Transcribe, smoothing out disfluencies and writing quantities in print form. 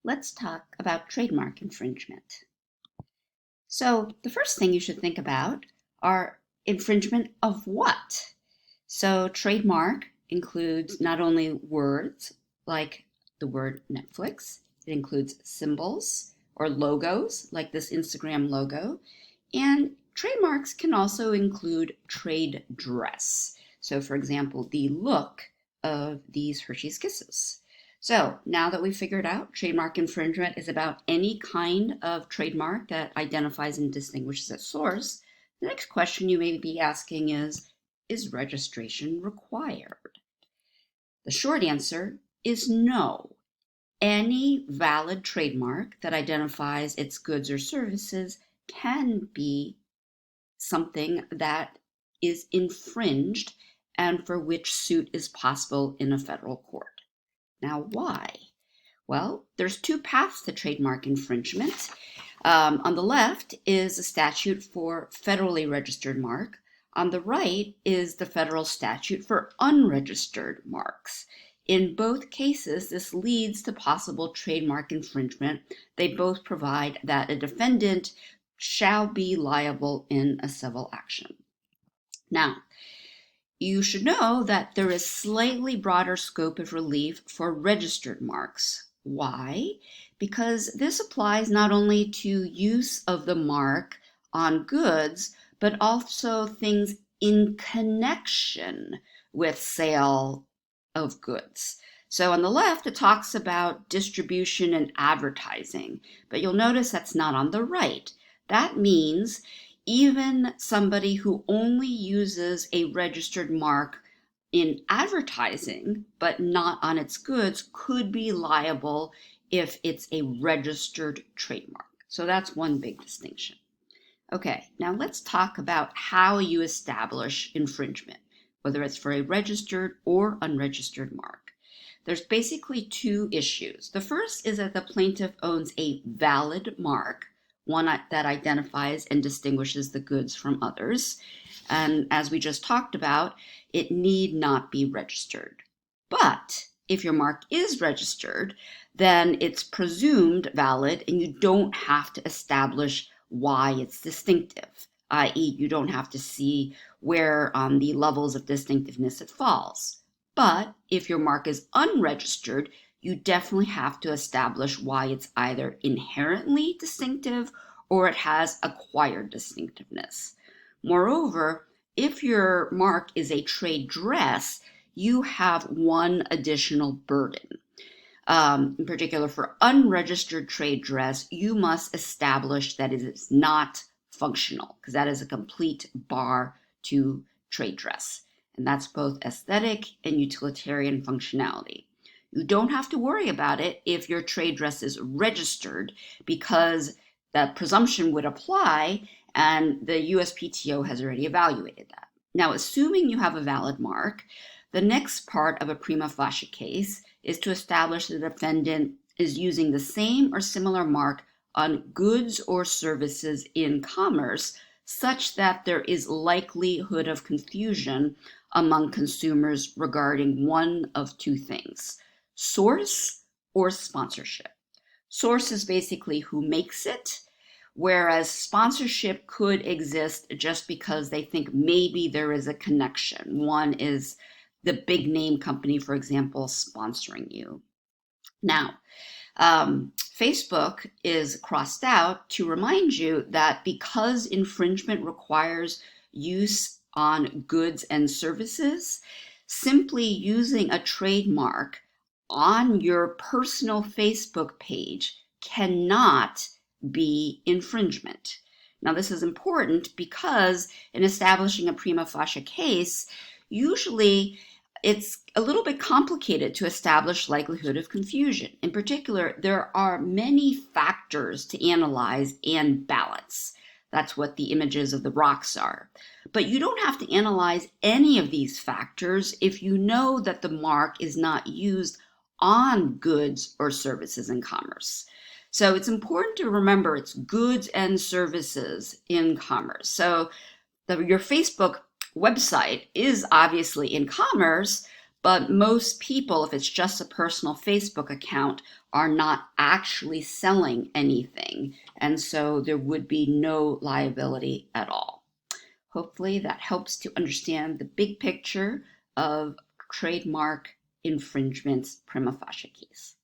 Let's talk about trademark infringement. So the first thing you should think about are infringement of what? So trademark includes not only words like the word Netflix, it includes symbols or logos like this Instagram logo, and trademarks can also include trade dress. So for example, the look of these Hershey's Kisses. So now that we've figured out trademark infringement is about any kind of trademark that identifies and distinguishes its source, the next question you may be asking is registration required? The short answer is no. Any valid trademark that identifies its goods or services can be something that is infringed and for which suit is possible in a federal court. Now, why? Well, there's two paths to trademark infringement. On the left is a statute for federally registered mark. On the right is the federal statute for unregistered marks. In both cases, this leads to possible trademark infringement. They both provide that a defendant shall be liable in a civil action. Now, you should know that there is slightly broader scope of relief for registered marks. Why? Because this applies not only to use of the mark on goods, but also things in connection with sale of goods. So on the left, it talks about distribution and advertising, but you'll notice that's not on the right. That means even somebody who only uses a registered mark in advertising, but not on its goods, could be liable if it's a registered trademark. So that's one big distinction. Okay, now let's talk about how you establish infringement, whether it's for a registered or unregistered mark. There's basically two issues. The first is that the plaintiff owns a valid mark, one that identifies and distinguishes the goods from others. And as we just talked about, it need not be registered. But if your mark is registered, then it's presumed valid and you don't have to establish why it's distinctive, i.e., you don't have to see where on the levels of distinctiveness it falls. But if your mark is unregistered, you definitely have to establish why it's either inherently distinctive or it has acquired distinctiveness. Moreover, if your mark is a trade dress, you have one additional burden. In particular, for unregistered trade dress, you must establish that it is not functional, because that is a complete bar to trade dress. And that's both aesthetic and utilitarian functionality. You don't have to worry about it if your trade dress is registered, because the presumption would apply and the USPTO has already evaluated that. Now, assuming you have a valid mark, the next part of a prima facie case is to establish the defendant is using the same or similar mark on goods or services in commerce, such that there is likelihood of confusion among consumers regarding one of two things: source or sponsorship. Source is basically who makes it, whereas sponsorship could exist just because they think maybe there is a connection. One is the big name company, for example, sponsoring you. Now, Facebook is crossed out to remind you that because infringement requires use on goods and services, simply using a trademark on your personal Facebook page cannot be infringement. Now, this is important because in establishing a prima facie case, usually it's a little bit complicated to establish likelihood of confusion. In particular, there are many factors to analyze and balance. That's what the images of the rocks are. But you don't have to analyze any of these factors if you know that the mark is not used on goods or services in commerce. So it's important to remember it's goods and services in commerce. So your Facebook website is obviously in commerce, But most people, if it's just a personal Facebook account, are not actually selling anything. And so there would be no liability at all. Hopefully that helps to understand the big picture of trademark infringement's prima facie case.